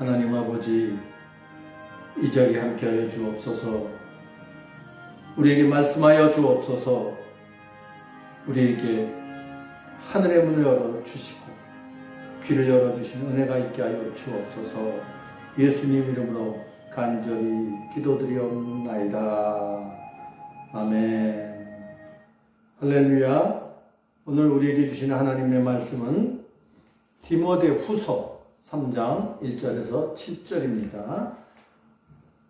하나님 아버지, 이 자리에 함께하여 주옵소서. 우리에게 말씀하여 주옵소서. 우리에게 하늘의 문을 열어주시고 귀를 열어주신 은혜가 있게 하여 주옵소서. 예수님 이름으로 간절히 기도드리옵나이다. 아멘. 할렐루야. 오늘 우리에게 주시는 하나님의 말씀은 디모데후서 3장 1절에서 7절입니다.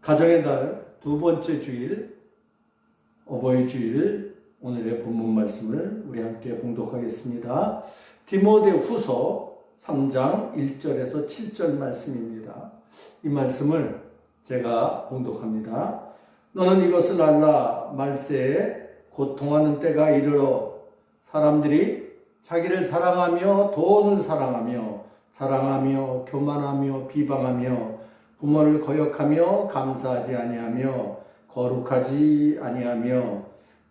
가정의 달 두 번째 주일, 어버이 주일, 오늘의 본문 말씀을 우리 함께 봉독하겠습니다. 디모데후서 3장 1절에서 7절 말씀입니다. 이 말씀을 제가 봉독합니다. 너는 이것을 알라. 말세에 고통하는 때가 이르러 사람들이 자기를 사랑하며 돈을 사랑하며 자랑하며 교만하며 비방하며 부모를 거역하며 감사하지 아니하며 거룩하지 아니하며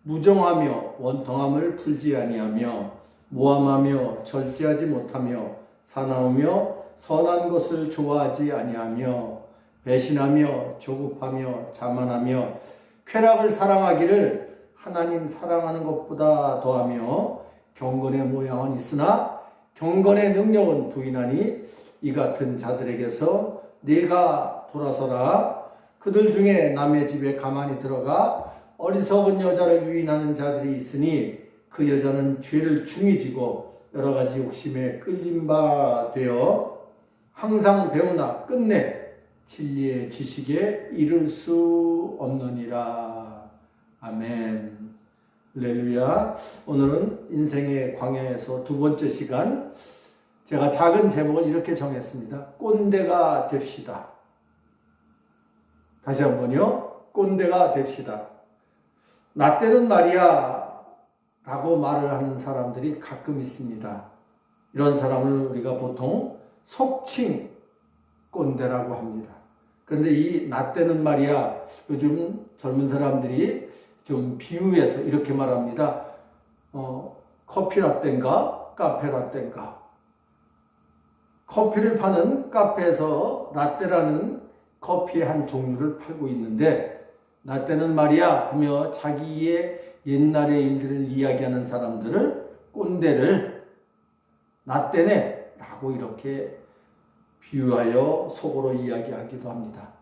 무정하며 원통함을 풀지 아니하며 모함하며 절제하지 못하며 사나우며 선한 것을 좋아하지 아니하며 배신하며 조급하며 자만하며 쾌락을 사랑하기를 하나님 사랑하는 것보다 더하며 경건의 모양은 있으나 경건의 능력은 부인하니 이 같은 자들에게서 네가 돌아서라. 그들 중에 남의 집에 가만히 들어가 어리석은 여자를 유인하는 자들이 있으니 그 여자는 죄를 중히 지고 여러 가지 욕심에 끌린 바 되어 항상 배우나 끝내 진리의 지식에 이를 수 없느니라. 아멘. 할렐루야. 오늘은 인생의 광야에서 두 번째 시간, 제가 작은 제목을 이렇게 정했습니다. 꼰대가 됩시다. 다시 한번요. 꼰대가 됩시다. 나 때는 말이야 라고 말을 하는 사람들이 가끔 있습니다. 이런 사람을 우리가 보통 속칭 꼰대라고 합니다. 그런데 이 나 때는 말이야, 요즘 젊은 사람들이 좀 비유해서 이렇게 말합니다. 커피라떼인가 카페라떼인가. 커피를 파는 카페에서 라떼라는 커피의 한 종류를 팔고 있는데, 라떼는 말이야 하며 자기의 옛날의 일들을 이야기하는 사람들을, 꼰대를 라떼네 라고 이렇게 비유하여 속으로 이야기하기도 합니다.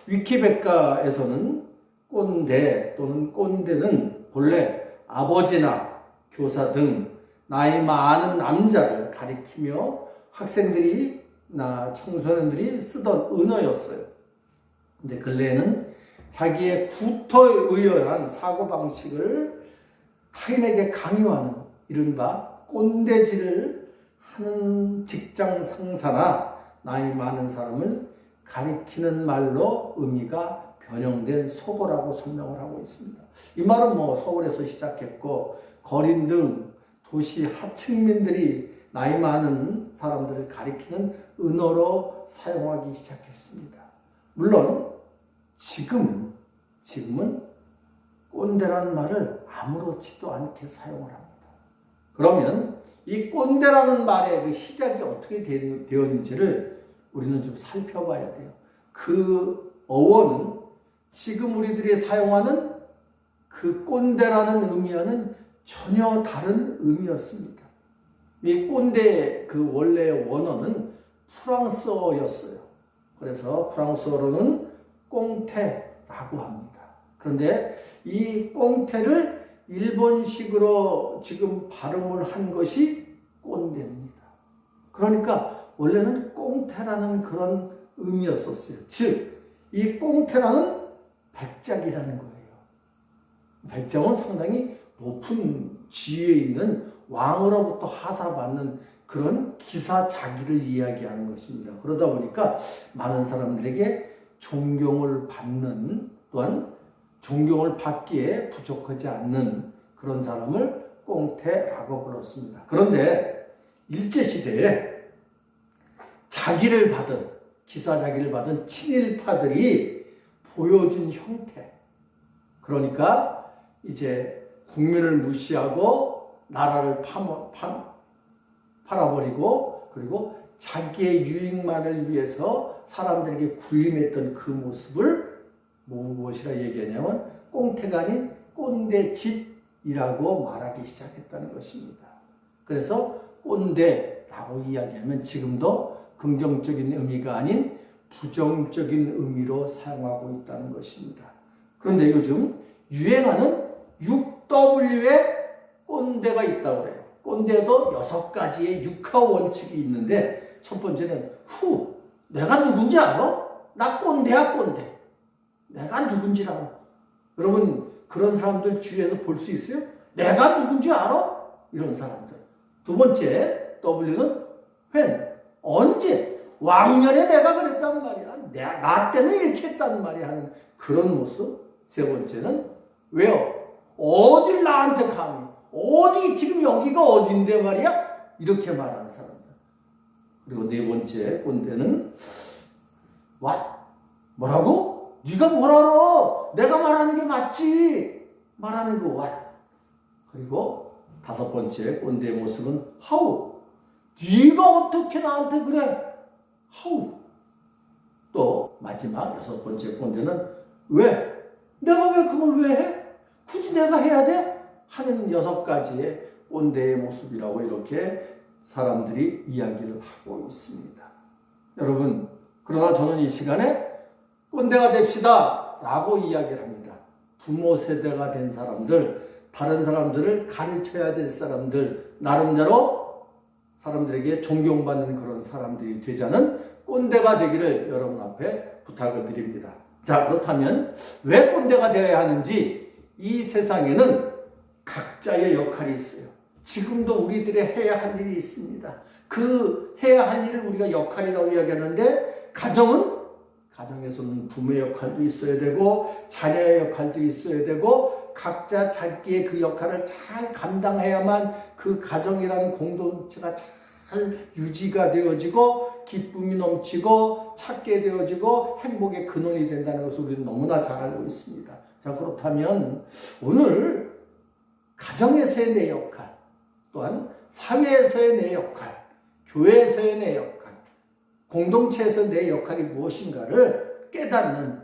위키백과에서는 꼰대 또는 꼰대는 본래 아버지나 교사 등 나이 많은 남자를 가리키며 학생들이나 청소년들이 쓰던 은어였어요. 근데 근래에는 자기의 구토에 의연한 사고방식을 타인에게 강요하는 이른바 꼰대질을 하는 직장 상사나 나이 많은 사람을 가리키는 말로 의미가 변형된 속어라고 설명을 하고 있습니다. 이 말은 서울에서 시작했고 거린 등 도시 하층민들이 나이 많은 사람들을 가리키는 은어로 사용하기 시작했습니다. 물론 지금은 꼰대라는 말을 아무렇지도 않게 사용을 합니다. 그러면 이 꼰대라는 말의 그 시작이 어떻게 되었는지를 우리는 좀 살펴봐야 돼요. 그 어원은 지금 우리들이 사용하는 그 꼰대라는 의미와는 전혀 다른 의미였습니다. 이 꼰대 그 원래의 원어는 프랑스어였어요. 그래서 프랑스어로는 꽁태라고 합니다. 그런데 이 꽁태를 일본식으로 지금 발음을 한 것이 꼰대입니다. 그러니까 원래는 꽁태라는 그런 의미였었어요. 즉, 이 꽁태라는 백작이라는 거예요. 백작은 상당히 높은 지위에 있는 왕으로부터 하사받는 그런 기사자기를 이야기하는 것입니다. 그러다 보니까 많은 사람들에게 존경을 받는, 또한 존경을 받기에 부족하지 않는 그런 사람을 꽁태라고 불렀습니다. 그런데 일제시대에 자기를 받은, 기사자기를 받은 친일파들이 보여준 형태, 그러니까 이제 국민을 무시하고 나라를 팔아버리고 그리고 자기의 유익만을 위해서 사람들에게 군림했던 그 모습을 무엇이라 얘기하냐면 꽁태가 아닌 꼰대짓이라고 말하기 시작했다는 것입니다. 그래서 꼰대라고 이야기하면 지금도 긍정적인 의미가 아닌 부정적인 의미로 사용하고 있다는 것입니다. 그런데 요즘 유행하는 6W의 꼰대가 있다고 그래요. 꼰대도 6가지의 육하 원칙이 있는데 첫 번째는 내가 누군지 알아? 나 꼰대야 꼰대. 내가 누군지 알아. 여러분 그런 사람들 주위에서 볼 수 있어요? 내가 누군지 알아? 이런 사람들. 두 번째 W는 when, 언제? 왕년에 내가 그랬단 말이야. 나 때는 이렇게 했단 말이야 하는 그런 모습. 세 번째는 왜요? 어딜 나한테 감히? 어디 지금 여기가 어딘데 말이야? 이렇게 말하는 사람들. 그리고 네 번째 꼰대는 what? 뭐라고? 네가 뭘 알아? 내가 말하는 게 맞지? 말하는 거 what? 그리고 다섯 번째 꼰대의 모습은 how? 네가 어떻게 나한테 그래? how? 또 마지막 여섯 번째 꼰대는 왜? 내가 왜 그걸 왜 해? 굳이 내가 해야 돼? 하는 6가지의 꼰대의 모습이라고 이렇게 사람들이 이야기를 하고 있습니다. 여러분, 그러나 저는 이 시간에 꼰대가 됩시다 라고 이야기를 합니다. 부모 세대가 된 사람들, 다른 사람들을 가르쳐야 될 사람들, 나름대로 사람들에게 존경받는 그런 사람들이 되자는 꼰대가 되기를 여러분 앞에 부탁을 드립니다. 자, 그렇다면 왜 꼰대가 되어야 하는지 이 세상에는 각자의 역할이 있어요. 지금도 우리들의 해야 할 일이 있습니다. 그 해야 할 일을 우리가 역할이라고 이야기하는데 가정에서는 부모의 역할도 있어야 되고 자녀의 역할도 있어야 되고 각자 자기의 그 역할을 잘 감당해야만 그 가정이라는 공동체가 잘 유지가 되어지고 기쁨이 넘치고 찾게 되어지고 행복의 근원이 된다는 것을 우리는 너무나 잘 알고 있습니다. 자, 그렇다면 오늘 가정에서의 내 역할, 또한 사회에서의 내 역할, 교회에서의 내 역할, 공동체에서 내 역할이 무엇인가를 깨닫는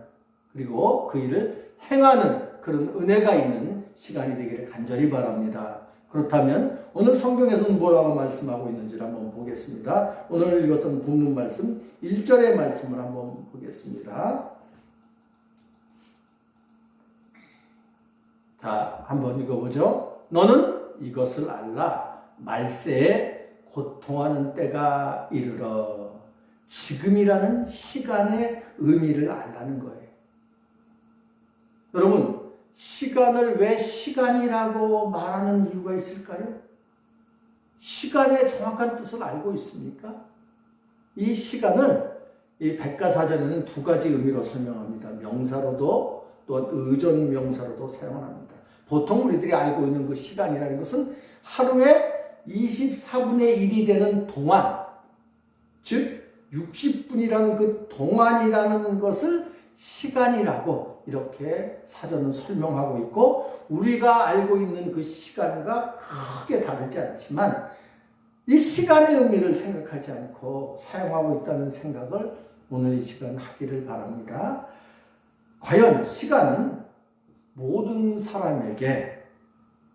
그리고 그 일을 행하는 그런 은혜가 있는 시간이 되기를 간절히 바랍니다. 그렇다면 오늘 성경에서는 뭐라고 말씀하고 있는지를 한번 보겠습니다. 오늘 읽었던 본문 말씀 1절의 말씀을 한번 보겠습니다. 자, 한번 읽어보죠. 너는 이것을 알라. 말세에 고통하는 때가 이르러. 지금이라는 시간의 의미를 알라는 거예요. 여러분, 시간을 왜 시간이라고 말하는 이유가 있을까요? 시간의 정확한 뜻을 알고 있습니까? 이 시간을 이 백과사전에는 2가지 의미로 설명합니다. 명사로도 또한 의존 명사로도 사용합니다. 보통 우리들이 알고 있는 그 시간이라는 것은 하루에 24분의 1이 되는 동안, 즉 60분이라는 그 동안이라는 것을 시간이라고 이렇게 사전은 설명하고 있고 우리가 알고 있는 그 시간과 크게 다르지 않지만 이 시간의 의미를 생각하지 않고 사용하고 있다는 생각을 오늘 이 시간 하기를 바랍니다. 과연 시간은 모든 사람에게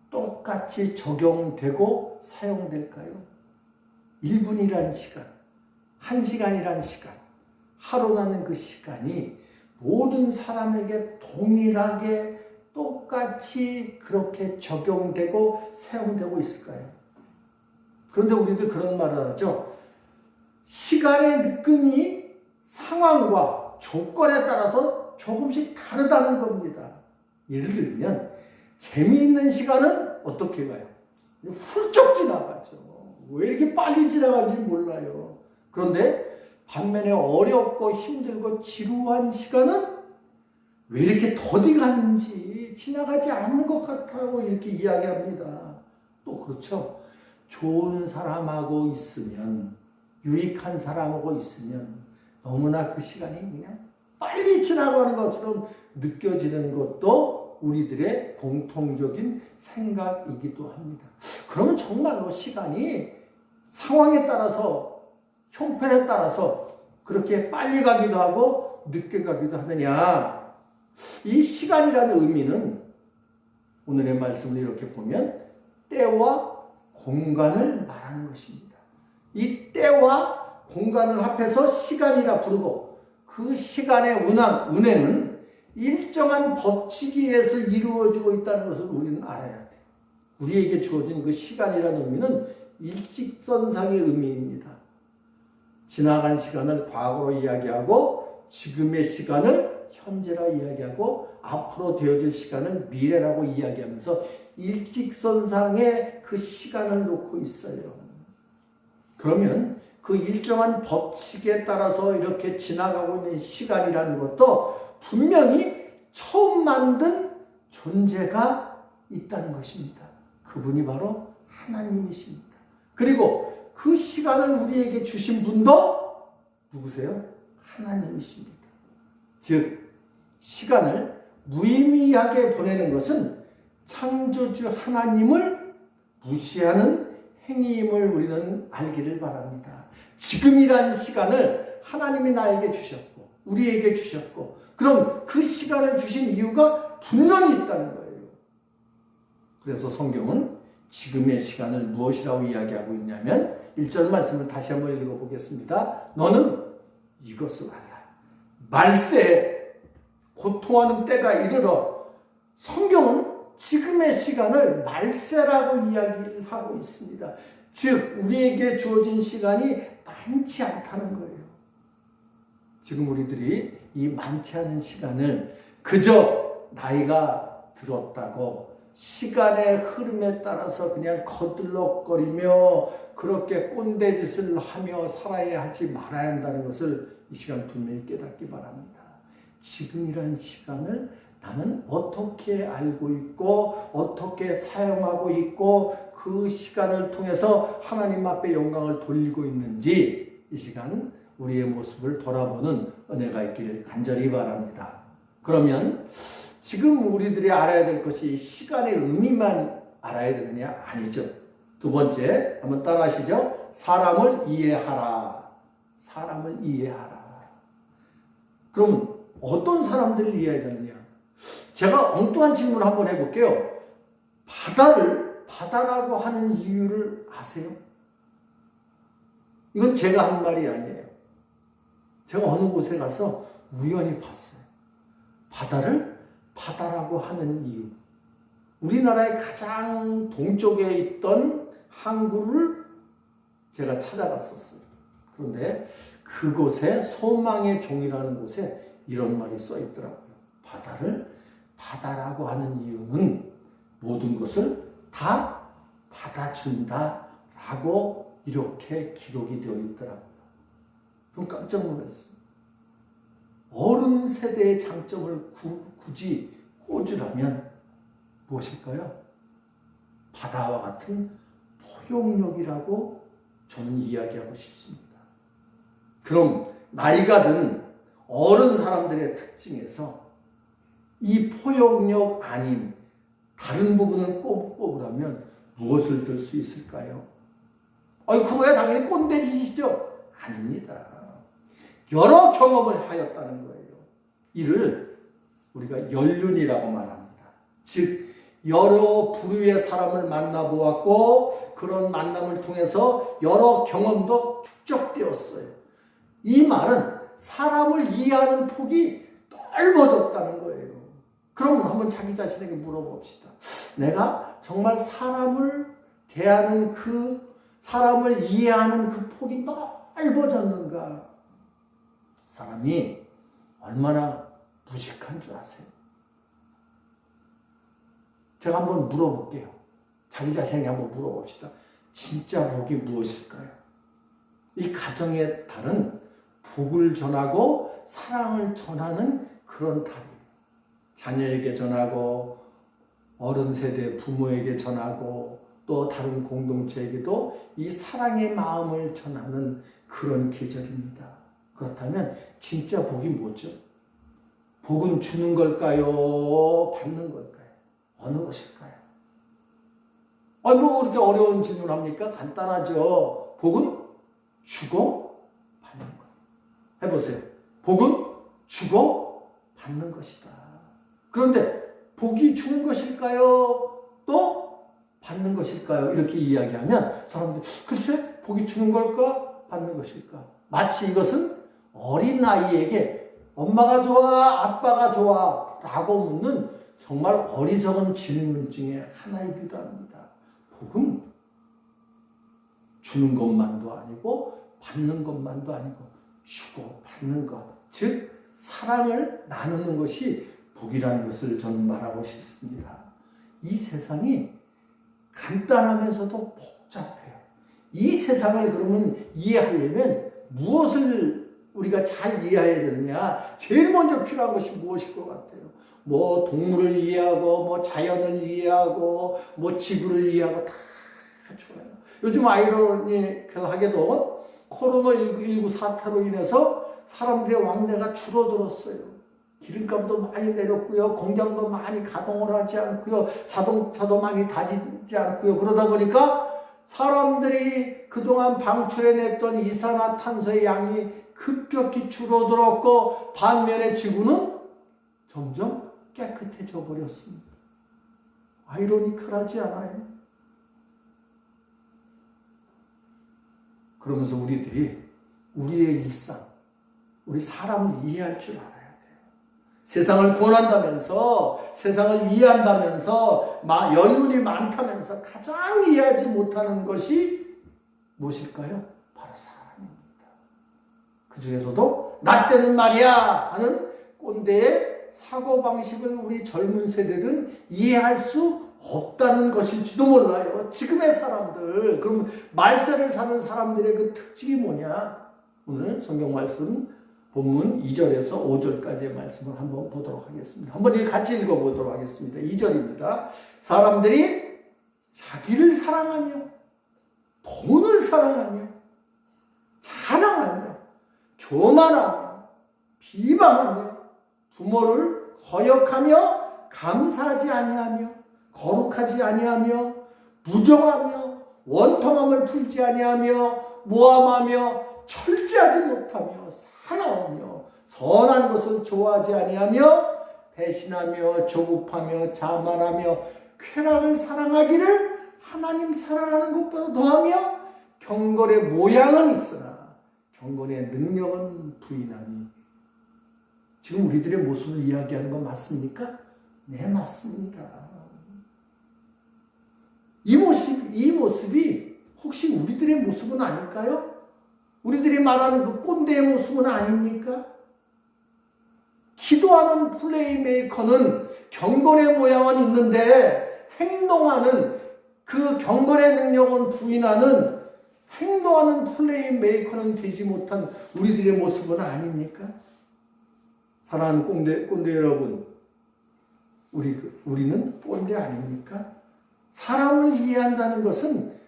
똑같이 적용되고 사용될까요? 1분이라는 시간, 1시간이라는 시간, 하루라는 그 시간이 모든 사람에게 동일하게 똑같이 그렇게 적용되고 사용되고 있을까요? 그런데 우리들 그런 말을 하죠. 시간의 느낌이 상황과 조건에 따라서 조금씩 다르다는 겁니다. 예를 들면 재미있는 시간은 어떻게 가요? 훌쩍 지나가죠. 왜 이렇게 빨리 지나가는지 몰라요. 그런데 반면에 어렵고 힘들고 지루한 시간은 왜 이렇게 더디 가는지 지나가지 않는 것 같다고 이렇게 이야기합니다. 또 그렇죠. 좋은 사람하고 있으면, 유익한 사람하고 있으면 너무나 그 시간이 그냥 빨리 지나가는 것처럼 느껴지는 것도 우리들의 공통적인 생각이기도 합니다. 그러면 정말로 시간이 상황에 따라서 형편에 따라서 그렇게 빨리 가기도 하고 늦게 가기도 하느냐. 이 시간이라는 의미는 오늘의 말씀을 이렇게 보면 때와 공간을 말하는 것입니다. 이 때와 공간을 합해서 시간이라 부르고 그 시간의 운행은 일정한 법칙에 의해서 이루어지고 있다는 것을 우리는 알아야 돼요. 우리에게 주어진 그 시간이라는 의미는 일직선상의 의미입니다. 지나간 시간을 과거로 이야기하고 지금의 시간을 현재라 이야기하고 앞으로 되어질 시간을 미래라고 이야기하면서 일직선상에 그 시간을 놓고 있어요. 그러면 그 일정한 법칙에 따라서 이렇게 지나가고 있는 시간이라는 것도 분명히 처음 만든 존재가 있다는 것입니다. 그분이 바로 하나님이십니다. 그리고 그 시간을 우리에게 주신 분도 누구세요? 하나님이십니다. 즉 시간을 무의미하게 보내는 것은 창조주 하나님을 무시하는 행위임을 우리는 알기를 바랍니다. 지금이란 시간을 하나님이 나에게 주셨고 우리에게 주셨고 그럼 그 시간을 주신 이유가 분명히 있다는 거예요. 그래서 성경은 지금의 시간을 무엇이라고 이야기하고 있냐면 1절 말씀을 다시 한번 읽어보겠습니다. 너는 이것을 알라. 말세에 고통하는 때가 이르러. 성경은 지금의 시간을 말세라고 이야기를 하고 있습니다. 즉 우리에게 주어진 시간이 많지 않다는 거예요. 지금 우리들이 이 많지 않은 시간을 그저 나이가 들었다고 시간의 흐름에 따라서 그냥 거들럭거리며 그렇게 꼰대짓을 하며 살아야 하지 말아야 한다는 것을 이 시간 분명히 깨닫기 바랍니다. 지금이란 시간을 나는 어떻게 알고 있고 어떻게 사용하고 있고 그 시간을 통해서 하나님 앞에 영광을 돌리고 있는지 이 시간 우리의 모습을 돌아보는 은혜가 있기를 간절히 바랍니다. 그러면 지금 우리들이 알아야 될 것이 시간의 의미만 알아야 되느냐? 아니죠. 두 번째 한번 따라 하시죠. 사람을 이해하라. 사람을 이해하라. 그럼 어떤 사람들을 이해해야 되느냐? 제가 엉뚱한 질문을 한번 해볼게요. 바다를 바다라고 하는 이유를 아세요? 이건 제가 한 말이 아니에요. 제가 어느 곳에 가서 우연히 봤어요. 바다를 바다라고 하는 이유. 우리나라의 가장 동쪽에 있던 항구를 제가 찾아갔었어요. 그런데 그곳에 소망의 종이라는 곳에 이런 말이 써 있더라고요. 바다를 바다라고 하는 이유는 모든 것을 다 받아준다라고 이렇게 기록이 되어 있더라고요. 좀 깜짝 놀랐어요. 어른 세대의 장점을 굳이 꽂으라면 무엇일까요? 바다와 같은 포용력이라고 저는 이야기하고 싶습니다. 그럼 나이가 든 어른 사람들의 특징에서 이 포용력 아닌 다른 부분을 꼽으라면 무엇을 들 수 있을까요? 그거야 당연히 꼰대짓이죠? 아닙니다. 여러 경험을 하였다는 거예요. 이를 우리가 연륜이라고 말합니다. 즉 여러 부류의 사람을 만나보았고 그런 만남을 통해서 여러 경험도 축적되었어요. 이 말은 사람을 이해하는 폭이 넓어졌다는 거예요. 그럼 한번 자기 자신에게 물어봅시다. 내가 정말 사람을 대하는 사람을 이해하는 그 폭이 넓어졌는가? 사람이 얼마나 무식한 줄 아세요? 제가 한번 물어볼게요. 자기 자신에게 한번 물어봅시다. 진짜 복이 무엇일까요? 이 가정의 달은 복을 전하고 사랑을 전하는 그런 달이에요. 자녀에게 전하고 어른 세대 부모에게 전하고 또 다른 공동체에게도 이 사랑의 마음을 전하는 그런 계절입니다. 그렇다면 진짜 복이 뭐죠? 복은 주는 걸까요? 받는 걸까요? 어느 것일까요? 뭐 그렇게 어려운 질문을 합니까? 간단하죠. 복은 주고 해보세요. 복은 주고 받는 것이다. 그런데 복이 주는 것일까요? 또 받는 것일까요? 이렇게 이야기하면 사람들이 글쎄 복이 주는 걸까? 받는 것일까? 마치 이것은 어린아이에게 엄마가 좋아? 아빠가 좋아? 라고 묻는 정말 어리석은 질문 중에 하나이기도 합니다. 복은 주는 것만도 아니고 받는 것만도 아니고 주고 받는 것, 즉 사랑을 나누는 것이 복이라는 것을 저는 말하고 싶습니다. 이 세상이 간단하면서도 복잡해요. 이 세상을 그러면 이해하려면 무엇을 우리가 잘 이해해야 되느냐? 제일 먼저 필요한 것이 무엇일 것 같아요? 뭐 동물을 이해하고 뭐 자연을 이해하고 뭐 지구를 이해하고 다 좋아요. 요즘 아이러니컬하게도 코로나19 사태로 인해서 사람들의 왕래가 줄어들었어요. 기름값도 많이 내렸고요. 공장도 많이 가동을 하지 않고요. 자동차도 많이 다지지 않고요. 그러다 보니까 사람들이 그동안 방출해냈던 이산화탄소의 양이 급격히 줄어들었고 반면에 지구는 점점 깨끗해져 버렸습니다. 아이러니컬하지 않아요? 그러면서 우리들이 우리의 일상, 우리 사람을 이해할 줄 알아야 돼요. 세상을 구원한다면서, 세상을 이해한다면서, 연륜이 많다면서 가장 이해하지 못하는 것이 무엇일까요? 바로 사람입니다. 그 중에서도 나 때는 말이야 하는 꼰대의 사고방식을 우리 젊은 세대들은 이해할 수 없다는 것일지도 몰라요. 지금의 사람들, 그럼 말세를 사는 사람들의 그 특징이 뭐냐? 오늘 성경 말씀 본문 2절에서 5절까지의 말씀을 한번 보도록 하겠습니다. 한번 같이 읽어보도록 하겠습니다. 2절입니다. 사람들이 자기를 사랑하며 돈을 사랑하며 자랑하며 교만하며 비방하며 부모를 거역하며 감사하지 아니하며 거룩하지 아니하며 무정하며 원통함을 풀지 아니하며 모함하며 철저하지 못하며 사나우며 선한 것을 좋아하지 아니하며 배신하며 조급하며 자만하며 쾌락을 사랑하기를 하나님 사랑하는 것보다 더하며 경건의 모양은 있으나 경건의 능력은 부인하니. 지금 우리들의 모습을 이야기하는 건 맞습니까? 네, 맞습니다. 이 모습이 혹시 우리들의 모습은 아닐까요? 우리들이 말하는 그 꼰대의 모습은 아닙니까? 기도하는 플레이메이커는 경건의 모양은 있는데 행동하는 그 경건의 능력은 부인하는 행동하는 플레이메이커는 되지 못한 우리들의 모습은 아닙니까? 사랑하는 꼰대 여러분, 우리는 꼰대 아닙니까? 사람을 이해한다는 것은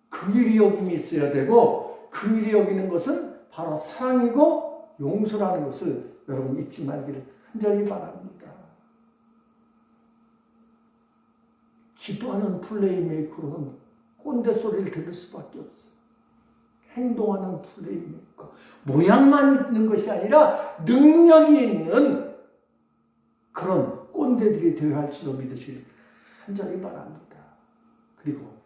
긍휼히 여김이 있어야 되고 긍휼히 여기는 것은 바로 사랑이고 용서라는 것을 여러분 잊지 말기를 간절히 바랍니다. 기도하는 플레이메이커로는 꼰대 소리를 들을 수밖에 없어요. 행동하는 플레이메이커, 모양만 있는 것이 아니라 능력이 있는 그런 꼰대들이 되어야 할지도 믿으시길 간절히 바랍니다. 그리고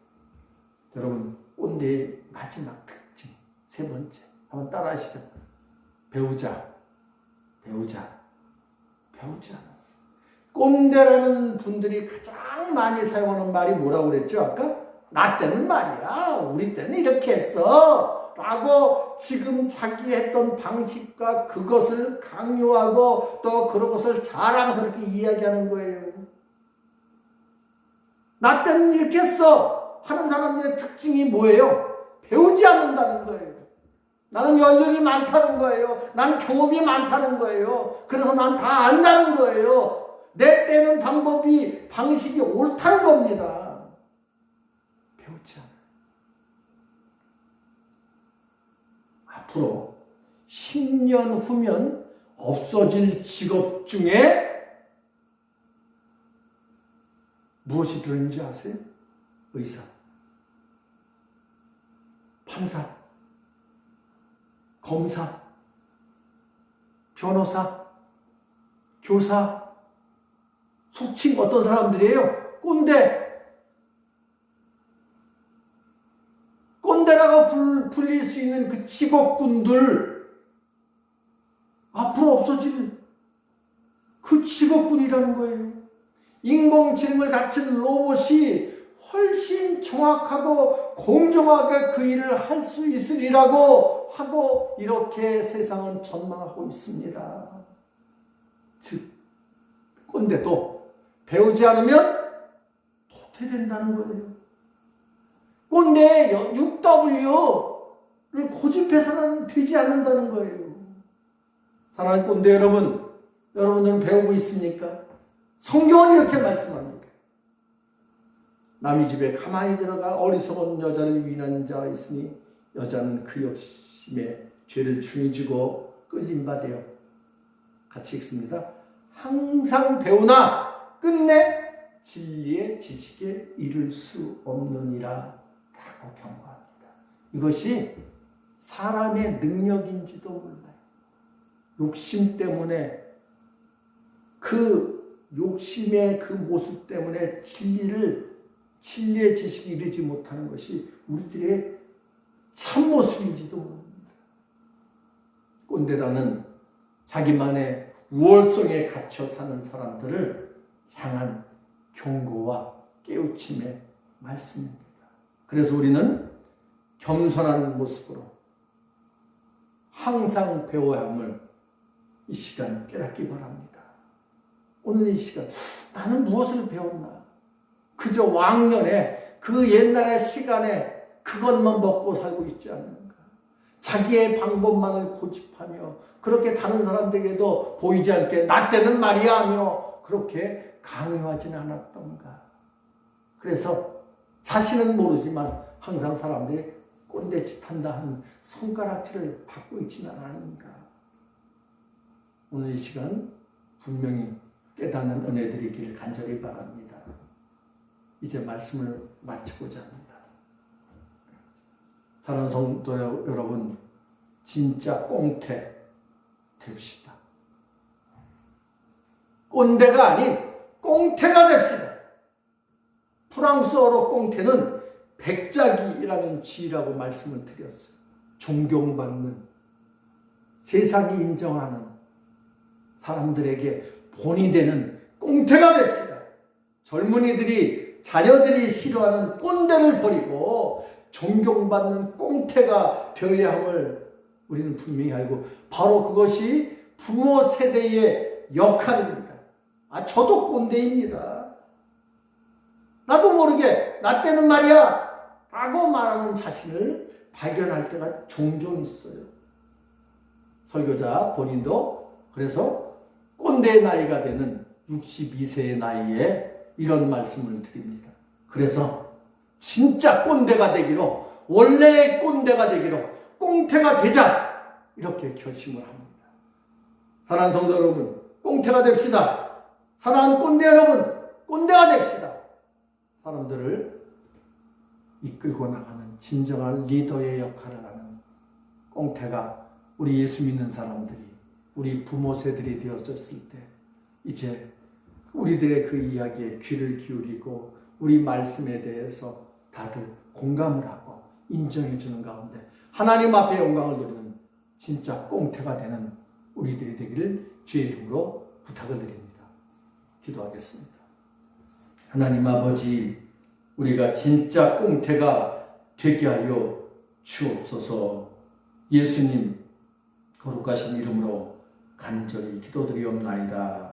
여러분 꼰대의 마지막 특징 세 번째 한번 따라하시죠. 배우지 않았어. 꼰대라는 분들이 가장 많이 사용하는 말이 뭐라고 그랬죠? 아까? 나 때는 말이야. 우리 때는 이렇게 했어. 라고 지금 자기 했던 방식과 그것을 강요하고 또 그것을 자랑스럽게 이야기하는 거예요. 나 때는 이렇게 했어 하는 사람들의 특징이 뭐예요? 배우지 않는다는 거예요. 나는 연륜이 많다는 거예요. 난 경험이 많다는 거예요. 그래서 난 다 안다는 거예요. 내 때는 방식이 옳다는 겁니다. 배우지 않아요. 앞으로 10년 후면 없어질 직업 중에 무엇이 들어있는지 아세요? 의사, 판사, 검사, 변호사, 교사, 속칭 어떤 사람들이에요? 꼰대라고 불릴 수 있는 그 직업군들, 앞으로 없어질 그 직업군이라는 거예요. 인공지능을 갖춘 로봇이 훨씬 정확하고 공정하게 그 일을 할 수 있으리라고 하고 이렇게 세상은 전망하고 있습니다. 즉 꼰대도 배우지 않으면 도태된다는 거예요. 꼰대의 6W를 고집해서는 되지 않는다는 거예요. 사랑하는 꼰대 여러분, 여러분들은 배우고 있습니까? 성경은 이렇게 말씀합니다. 남의 집에 가만히 들어가 어리석은 여자를 위인한 자가 있으니 여자는 그 욕심에 죄를 중해지고 끌린 바 되어. 같이 읽습니다. 항상 배우나 끝내 진리의 지식에 이를 수 없느니라 라고 경고합니다. 이것이 사람의 능력인지도 몰라요. 욕심 때문에 그 욕심의 그 모습 때문에 진리의 지식에 이르지 못하는 것이 우리들의 참모습인지도 모릅니다. 꼰대라는 자기만의 우월성에 갇혀 사는 사람들을 향한 경고와 깨우침의 말씀입니다. 그래서 우리는 겸손한 모습으로 항상 배워야 함을 이 시간 깨닫기 바랍니다. 오늘 이 시간 나는 무엇을 배웠나? 그저 왕년에 그 옛날의 시간에 그것만 먹고 살고 있지 않는가? 자기의 방법만을 고집하며 그렇게 다른 사람들에게도 보이지 않게 나 때는 말이야 하며 그렇게 강요하지는 않았던가? 그래서 자신은 모르지만 항상 사람들이 꼰대짓 한다 하는 손가락질을 받고 있지는 않은가? 오늘 이 시간 분명히 깨닫는 은혜들이 있기를 간절히 바랍니다. 이제 말씀을 마치고자 합니다. 사랑하는 성도 여러분, 진짜 꽁태 됩시다. 꼰대가 아닌 꽁태가 됩시다. 프랑스어로 꽁태는 백작이라는 지라고 말씀을 드렸어요. 존경받는, 세상이 인정하는 사람들에게 본이 되는 꽁태가 됩시다. 젊은이들이, 자녀들이 싫어하는 꼰대를 버리고 존경받는 꽁태가 되어야 함을 우리는 분명히 알고, 바로 그것이 부모 세대의 역할입니다. 저도 꼰대입니다. 나도 모르게 나 때는 말이야 라고 말하는 자신을 발견할 때가 종종 있어요. 설교자 본인도 그래서 꼰대의 나이가 되는 62세의 나이에 이런 말씀을 드립니다. 그래서 진짜 꼰대가 되기로, 원래의 꼰대가 되기로, 꽁태가 되자 이렇게 결심을 합니다. 사랑하는 성도 여러분, 꽁태가 됩시다. 사랑하는 꼰대 여러분, 꼰대가 됩시다. 사람들을 이끌고 나가는 진정한 리더의 역할을 하는 꽁태가 우리 예수 믿는 사람들이, 우리 부모 세들이 되어졌을 때 이제 우리들의 그 이야기에 귀를 기울이고 우리 말씀에 대해서 다들 공감을 하고 인정해 주는 가운데 하나님 앞에 영광을 누리는 진짜 꽁태가 되는 우리들이 되기를 주의 이름으로 부탁을 드립니다. 기도하겠습니다. 하나님 아버지, 우리가 진짜 꽁태가 되게 하여 주옵소서. 예수님 거룩하신 이름으로 간절히 기도드리옵나이다.